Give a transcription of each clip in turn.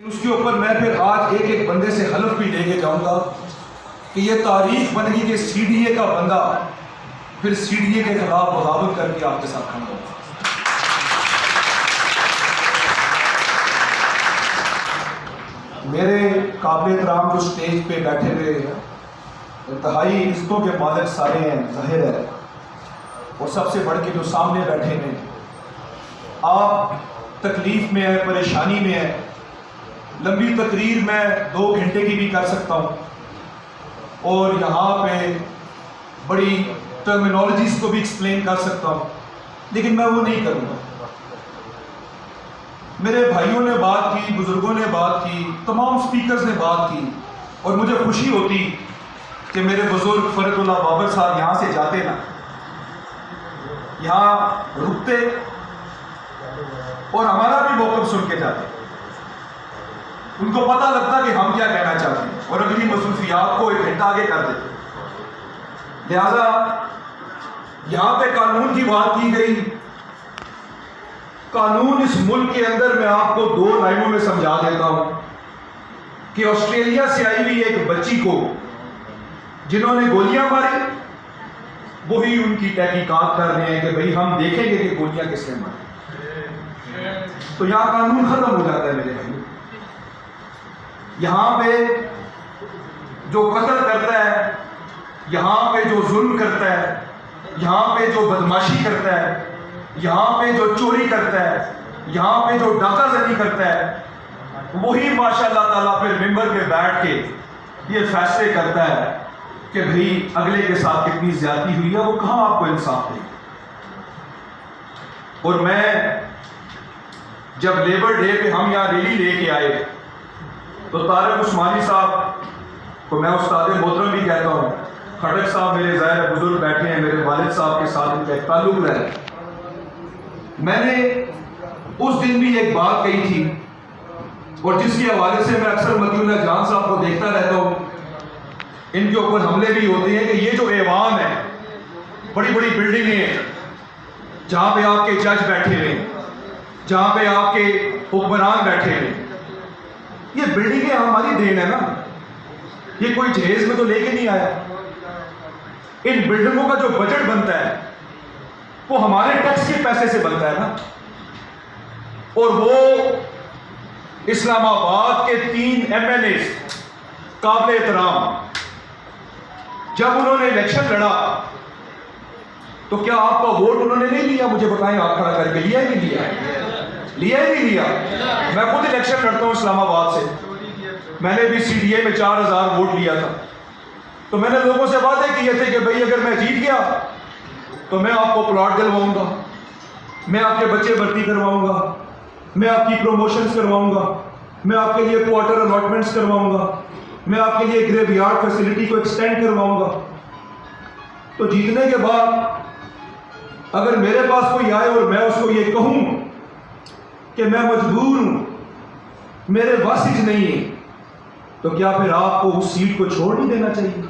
اس کے اوپر میں پھر آج ایک ایک بندے سے حلف بھی لے کے جاؤں گا کہ یہ تاریخ بنے گی کہ سی ڈی اے کا بندہ پھر سی ڈی اے کے خلاف بغاوت کر کے آپ کے ساتھ کھڑا ہوگا۔ میرے قابل احترام جو سٹیج پہ بیٹھے ہوئے انتہائی عزتوں کے مالک سارے ہیں، ظاہر ہے، اور سب سے بڑھ کے جو سامنے بیٹھے ہیں، آپ تکلیف میں ہیں، پریشانی میں ہیں۔ لمبی تقریر میں 2 گھنٹے کی بھی کر سکتا ہوں اور یہاں پہ بڑی ٹرمینالوجیز کو بھی ایکسپلین کر سکتا ہوں، لیکن میں وہ نہیں کروں گا۔ میرے بھائیوں نے بات کی، بزرگوں نے بات کی، تمام سپیکرز نے بات کی، اور مجھے خوشی ہوتی کہ میرے بزرگ فرید اللہ بابر صاحب یہاں سے جاتے نا، یہاں رکتے اور ہمارا بھی موقف سن کے جاتے، ان کو پتہ لگتا کہ ہم کیا کہنا چاہتے ہیں اور اگلی مصروفیات کو 1 گھنٹہ آگے کر دیتے۔ لہذا یہاں پہ قانون کی بات کی گئی۔ قانون اس ملک کے اندر میں آپ کو 2 لائنوں میں سمجھا دیتا ہوں کہ آسٹریلیا سے آئی ہوئی ایک بچی کو جنہوں نے گولیاں ماری، وہی ان کی تحقیقات کر رہے ہیں کہ بھئی ہم دیکھیں گے کہ گولیاں کس نے ماری۔ تو یہاں قانون ختم ہو جاتا ہے میرے بھائی۔ یہاں پہ جو قتل کرتا ہے، یہاں پہ جو ظلم کرتا ہے، یہاں پہ جو بدماشی کرتا ہے، یہاں پہ جو چوری کرتا ہے، یہاں پہ جو ڈاکہ زنی کرتا ہے، وہی ماشاء اللہ تعالیٰ پھر ممبر پہ بیٹھ کے یہ فیصلے کرتا ہے کہ بھئی اگلے کے ساتھ کتنی زیادتی ہوئی ہے، وہ کہاں آپ کو انصاف دے۔ اور میں جب لیبر ڈے پہ ہم یہاں ریلی لے کے آئے تو طارق عثمانی صاحب کو میں استاد محترم بھی کہتا ہوں، کھٹک صاحب میرے ظاہر بزرگ بیٹھے ہیں، میرے والد صاحب کے ساتھ ان کا ایک تعلق رہا ہے۔ میں نے اس دن بھی ایک بات کہی تھی اور جس کے حوالے سے میں اکثر متی اللہ جان صاحب کو دیکھتا رہتا ہوں، ان کے اوپر حملے بھی ہوتے ہیں کہ یہ جو ایوان ہے، بڑی بڑی بلڈنگیں ہیں جہاں پہ آپ کے جج بیٹھے ہوئے ہیں، جہاں پہ آپ کے حکمران بیٹھے ہوئے ہیں، یہ بلڈنگیں ہماری دین ہے نا، یہ کوئی جہیز میں تو لے کے نہیں آیا۔ ان بلڈنگوں کا جو بجٹ بنتا ہے وہ ہمارے ٹیکس کے پیسے سے بنتا ہے نا، اور وہ اسلام آباد کے 3 MLAs قابل احترام جب انہوں نے الیکشن لڑا تو کیا آپ کا ووٹ انہوں نے نہیں لیا؟ مجھے بتائیں، آپ کھڑا کر کے لیا ہی نہیں لیا؟ لیا ہی نہیں لیا۔ میں خود الیکشن لڑتا ہوں اسلام آباد سے، میں نے بھی سی ڈی اے میں 4000 ووٹ لیا تھا، تو میں نے لوگوں سے وعدے کیے تھے کہ بھئی اگر میں جیت گیا تو میں آپ کو پلاٹ دلواؤں گا، میں آپ کے بچے بھرتی کرواؤں گا، میں آپ کی پروموشنز کرواؤں گا، میں آپ کے لیے کوارٹر الاٹمنٹس کرواؤں گا، میں آپ کے لیے گریو یارڈ فیسلٹی کو ایکسٹینڈ کرواؤں گا۔ تو جیتنے کے بعد اگر میرے پاس کوئی آئے اور میں اس کو یہ کہوں کہ میں مجبور ہوں، میرے واسج نہیں ہے، تو کیا پھر آپ کو اس سیٹ کو چھوڑ نہیں دینا چاہیے؟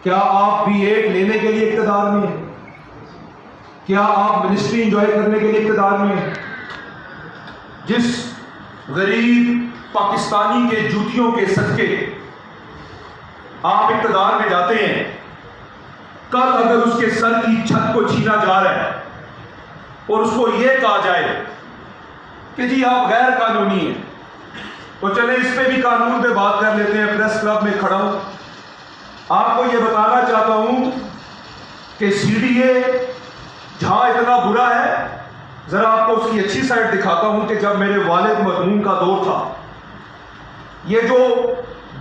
کیا آپ B.Ed لینے کے لیے اقتدار میں ہیں؟ کیا آپ منسٹری انجوائے کرنے کے لیے اقتدار میں ہیں؟ جس غریب پاکستانی کے جوتیوں کے صدقے آپ اقتدار میں جاتے ہیں، کل اگر اس کے سر کی چھت کو چھینا جا رہا ہے اور اس کو یہ کہا جائے کہ جی آپ غیر قانونی ہیں، تو چلیں اس پہ بھی قانون پہ بات کر لیتے ہیں۔ پریس کلب میں کھڑا ہوں، آپ کو یہ بتانا چاہتا ہوں کہ سی ڈی اے جہاں اتنا برا ہے، ذرا آپ کو اس کی اچھی سائڈ دکھاتا ہوں کہ جب میرے والد مرحوم کا دور تھا، یہ جو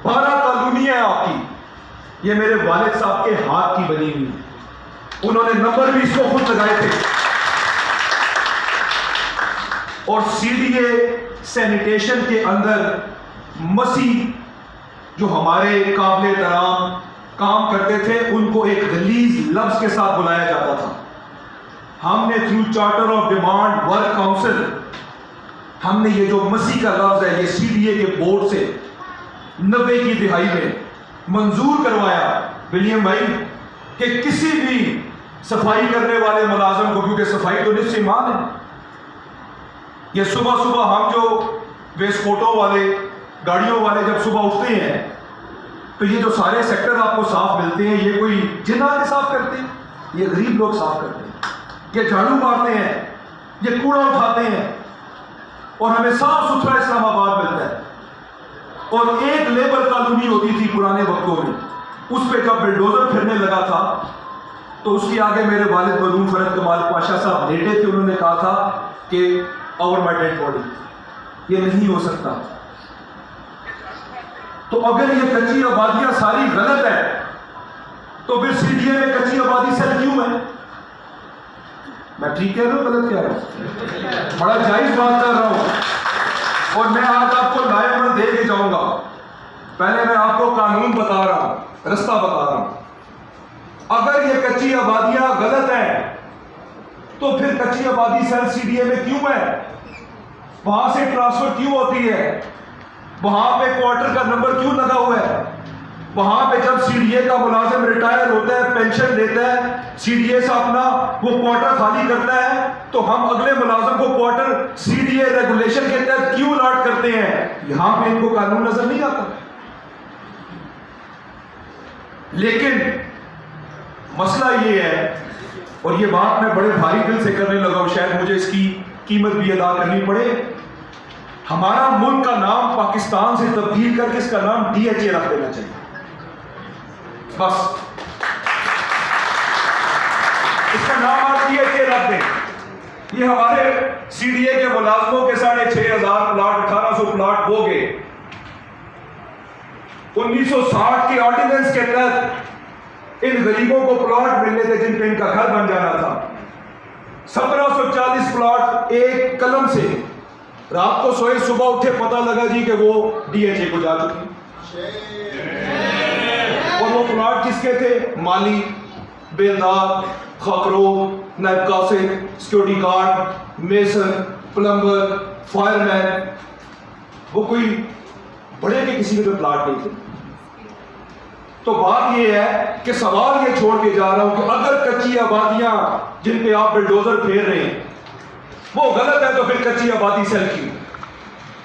12 کالونیاں ہیں آپ کی، یہ میرے والد صاحب کے ہاتھ کی بنی ہوئی، انہوں نے نمبر بھی اس کو خود لگائے تھے۔ اور سی ڈی اے سینیٹیشن کے اندر مسیح جو ہمارے قابل احترام کام کرتے تھے، ان کو ایک غلیظ لفظ کے ساتھ بلایا جاتا تھا۔ ہم نے through charter of demand work council, ہم نے یہ جو مسیح کا لفظ ہے، یہ سی ڈی اے کے بورڈ سے 90 کی دہائی میں منظور کروایا ولیم بھائی کہ کسی بھی صفائی کرنے والے ملازم کو، کیونکہ صفائی تو نصف ایمان ہے، یہ صبح صبح ہم جو ویسٹ کوٹوں والے, گاڑیوں والے جب صبح اٹھتے ہیں تو یہ جو سارے سیکٹر آپ کو صاف ملتے ہیں, یہ کوئی جن آ کے صاف کرتے ہیں؟ یہ غریب لوگ صاف کرتے ہیں, یہ جھاڑو مارتے ہیں, یہ کوڑا اٹھاتے ہیں, اور ہمیں صاف ستھرا اسلام آباد ملتا ہے. اور ایک لیبر کالونی ہوتی تھی پرانے وقتوں میں, اس پہ جب بلڈوزر پھرنے لگا تھا تو اس کی آگے میرے والد مرحوم فرد کمال پاشا صاحب لیٹے تھے. انہوں نے کہا تھا کہ اوور مائی ڈیڈ باڈی, یہ نہیں ہو سکتا. تو اگر یہ کچی آبادیاں ساری غلط ہے تو پھر سی ڈی اے میں کچی آبادی سیل کیوں ہے؟ میں ٹھیک کہہ رہا ہوں غلط کہہ رہا ہوں؟ بڑا جائز بات کر رہا ہوں. اور میں آج آپ کو لائے عمل دے کے جاؤں گا. پہلے میں آپ کو قانون بتا رہا ہوں, رستہ بتا رہا ہوں. اگر یہ کچی آبادیاں غلط ہیں تو پھر کچی آبادی سیل سی ڈی اے میں کیوں ہے؟ وہاں سے ٹرانسفر کیوں ہوتی ہے؟ وہاں پہ کوارٹر کا نمبر کیوں لگا ہوا ہے؟ وہاں پہ جب سی ڈی اے کا ملازم ریٹائر ہوتا ہے, پینشن لیتا ہے, سی ڈی اے سے اپنا وہ کوارٹر خالی کرتا ہے, تو ہم اگلے ملازم کو quarter C D A regulation کے تحت کیوں الاٹ کرتے ہیں؟ یہاں پہ ان کو قانون نظر نہیں آتا. لیکن مسئلہ یہ ہے, اور یہ بات میں بڑے بھاری دل سے کرنے لگا ہوں, شاید مجھے اس کی قیمت بھی ادا کرنی پڑے. ہمارا ملک کا نام پاکستان سے تبدیل کر کے اس کا نام ڈی ایچ اے رکھ دینا چاہیے. بس اس کا نام آپ ڈی ایچ اے رکھ دیں. یہ ہمارے سی ڈی اے کے ملازموں کے 6,500 پلاٹ, 1,800 پلاٹ ہو گئے. 1960 کے آرڈیننس کے تحت ان غریبوں کو پلاٹ ملنے تھے جن پہ ان کا گھر بن جانا تھا. 1740 پلاٹ ایک قلم سے, رات کو سوئے صبح اٹھے پتہ لگا جی کہ وہ ڈی ایچ اے کو جا چکے. اور وہ پلاٹ کس کے تھے؟ مالی, بیلدار, خاکرو, نائب قاصد, security guard, mason, plumber, fireman. وہ کوئی بڑے کے کسی کے پلاٹ نہیں تھے. تو بات یہ ہے کہ سوال یہ چھوڑ کے جا رہا ہوں کہ اگر کچی آبادیاں جن پہ آپ بلڈوزر پھیر رہے ہیں وہ غلط ہے تو پھر کچی آبادی سیل کیوں؟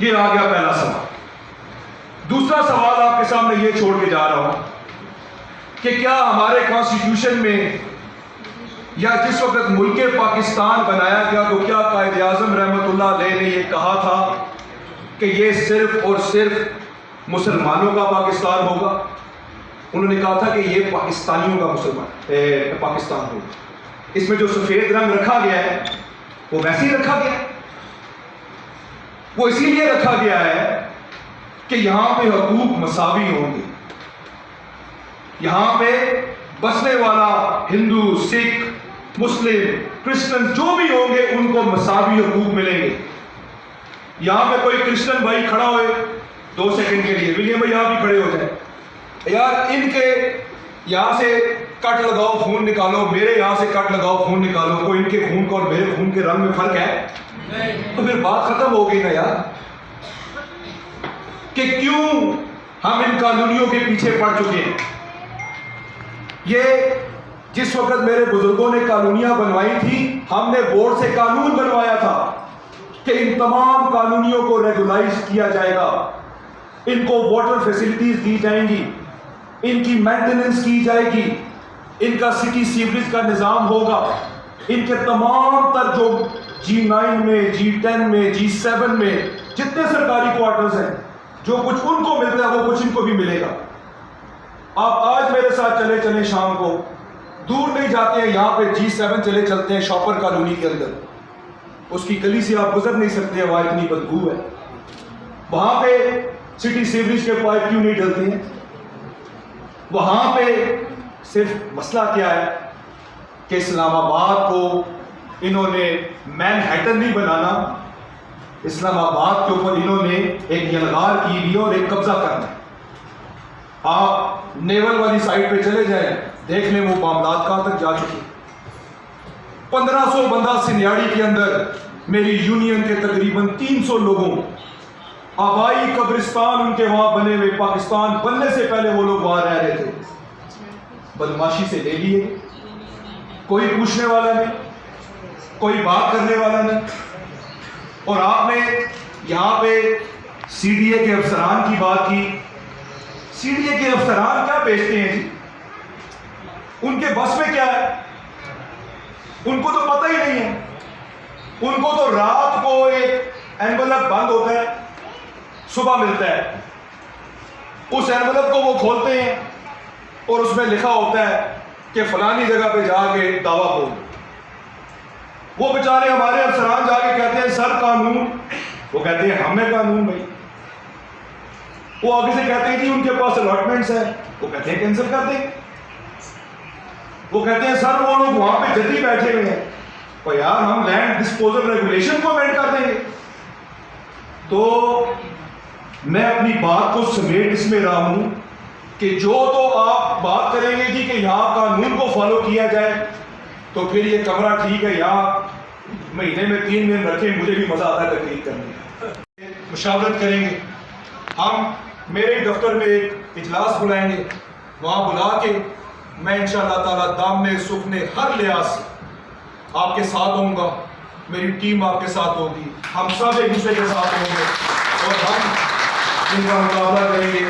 یہ آ گیا پہلا سوال. دوسرا سوال آپ کے سامنے یہ چھوڑ کے جا رہا ہوں کہ کیا ہمارے کانسٹیٹیوشن میں یا جس وقت ملک پاکستان بنایا گیا تو کیا قائد اعظم رحمۃ اللہ علیہ نے یہ کہا تھا کہ یہ صرف اور صرف مسلمانوں کا پاکستان ہوگا؟ انہوں نے کہا تھا کہ یہ پاکستانیوں کا پاکستان ہوگا. اس میں جو سفید رنگ رکھا گیا ہے وہ ویسے ہی رکھا گیا ہے. وہ اسی لیے رکھا گیا ہے کہ یہاں پہ حقوق مساوی ہوں گے. یہاں پہ بسنے والا ہندو, سکھ, مسلم, کرسچن جو بھی ہوں گے ان کو مساوی حقوق ملیں گے. یہاں پہ کوئی کرسچن بھائی کھڑا ہوئے 2 سیکنڈ کے لیے, ولیم بھائی آپ بھی کھڑے ہو جائیں. یار ان کے یہاں سے کٹ لگاؤ خون نکالو, میرے یہاں سے کٹ لگاؤ خون نکالو, کوئی ان کے خون کا اور میرے خون کے رنگ میں فرق ہے؟ تو پھر بات ختم ہو گئی نا یار. کہ کیوں ہم ان قانونیوں کے پیچھے پڑ چکے ہیں. یہ جس وقت میرے بزرگوں نے قانونیاں بنوائی تھی ہم نے بورڈ سے قانون بنوایا تھا کہ ان تمام قانونیوں کو ریگولائز کیا جائے گا, ان کو واٹر فیسلٹیز دی جائیں گی, ان کی مینٹیننس کی جائے گی, ان کا سٹی سیوریج کا نظام ہوگا, ان کے تمام تر جو G9 میں, G10 میں, G7 میں جتنے سرکاری کوارٹرز ہیں جو کچھ ان کو ملتا ہے وہ کچھ ان کو بھی ملے گا. آپ آج میرے ساتھ چلے چلیں شام کو, دور نہیں جاتے ہیں, یہاں پہ G7 چلے چلتے ہیں شاپر کالونی کے اندر, اس کی گلی سے آپ گزر نہیں سکتے ہیں, وہاں اتنی بدبو ہے. وہاں پہ سٹی سیوریج کے پائپ کیوں نہیں ڈلتے ہیں؟ وہاں پہ صرف مسئلہ کیا ہے کہ اسلام آباد کو انہوں نے مین ہیٹن نہیں بنانا, اسلام آباد کے اوپر انہوں نے ایک یلغار کی بھی اور ایک قبضہ کرنا ہے. آپ نیول والی سائٹ پہ چلے جائیں, دیکھ لیں وہ معاملات کہاں تک جا چکے. 1500 بندہ سنیاڑی کے اندر میری یونین کے تقریباً 300 لوگوں, آبائی قبرستان ان کے وہاں بنے ہوئے, پاکستان بننے سے پہلے وہ لوگ وہاں رہ رہے تھے, بدماشی سے لے لیے, کوئی پوچھنے والا نہیں, کوئی بات کرنے والا نہیں. اور آپ نے یہاں پہ سی ڈی اے کے افسران کی بات کی. سی ڈی اے کے افسران کیا بیچتے ہیں جی؟ ان کے بس میں کیا ہے؟ ان کو تو پتہ ہی نہیں ہے. ان کو تو رات کو ایک اینولپ بند ہوتا ہے, صبح ملتا ہے. اس اینولپ کو وہ کھولتے ہیں اور اس میں لکھا ہوتا ہے کہ فلانی جگہ پہ جا کے دعویٰ بول. وہ بیچارے ہمارے افسران جا کے کہتے ہیں سر قانون. وہ کہتے ہیں ہمیں قانون بھائی. وہ آگے سے کہتے ہیں جی ان کے پاس الاٹمنٹس ہیں. وہ کہتے ہیں کینسل کر دیں. وہ کہتے ہیں سر وہ لوگ وہاں پہ جدی بیٹھے ہوئے ہیں. اور یار ہم لینڈ ڈسپوزل ریگولیشن کو امینڈ کر دیں گے. تو میں اپنی بات کو سمیٹ اس میں رہا ہوں کہ جو تو آپ بات کریں گے جی کہ یہاں قانون کو فالو کیا جائے تو پھر یہ کمرہ ٹھیک ہے, یہاں مہینے میں 3 دن رکھیں, مجھے بھی مزہ آتا ہے تقریر کرنے میں. مشاورت کریں گے. ہم میرے دفتر میں ایک اجلاس بلائیں گے. وہاں بلا کے میں انشاءاللہ تعالیٰ دامنے سکھنے ہر لحاظ سے آپ کے ساتھ ہوں گا. میری ٹیم آپ کے ساتھ ہوگی. ہم سب ایک دوسرے کے ساتھ ہوں گے اور ہم ان کا مقابلہ کریں گے.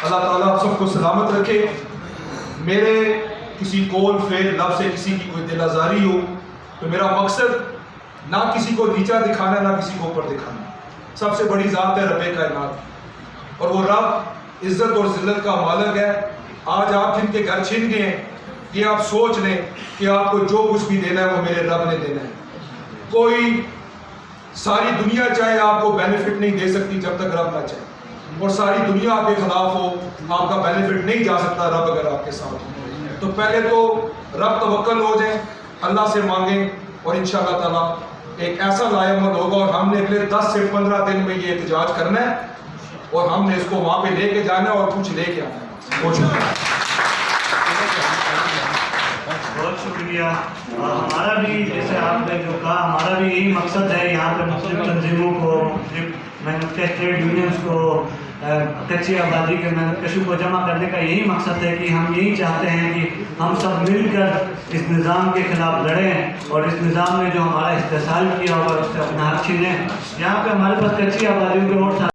اللہ تعالیٰ آپ سب کو سلامت رکھے. میرے کسی قول فعل لفظ سے کسی کی کوئی دل آزاری ہو تو میرا مقصد نہ کسی کو نیچا دکھانا نہ کسی کو اوپر دکھانا. سب سے بڑی ذات ہے رب کائنات, اور وہ رب عزت اور ذلت کا مالک ہے. آج آپ جن کے گھر چھن گئے ہیں یہ آپ سوچ لیں کہ آپ کو جو کچھ بھی دینا ہے وہ میرے رب نے دینا ہے. کوئی ساری دنیا چاہے آپ کو بینیفٹ نہیں دے سکتی جب تک رب نہ چاہے, اور ساری دنیا آپ کے خلاف ہو آپ کا بینیفٹ نہیں جا سکتا رب اگر آپ کے ساتھ ہو. تو پہلے تو رب توکل ہو جائیں, اللہ سے مانگیں, اور انشاءاللہ تعالیٰ ایک ایسا لائے عمل ہوگا. اور ہم نے اگلے 10 سے 15 دن میں یہ احتجاج کرنا ہے اور ہم نے اس کو وہاں پہ لے کے جانا ہے اور کچھ لے کے آنا ہے. بہت شکریہ. اور ہمارا بھی جیسے آپ نے جو کہا ہمارا بھی یہی مقصد ہے یہاں پہ مسلم تنظیموں کو, محنت کے ٹریڈ یونینز کو, کچی آبادی کے محنت کشوں کو جمع کرنے کا یہی مقصد ہے کہ ہم یہی چاہتے ہیں کہ ہم سب مل کر اس نظام کے خلاف لڑیں اور اس نظام نے جو ہمارا استحصال کیا ہوگا اس سے اپنا حق چھینیں. یہاں پہ ہمارے پاس کچی آبادیوں کے اور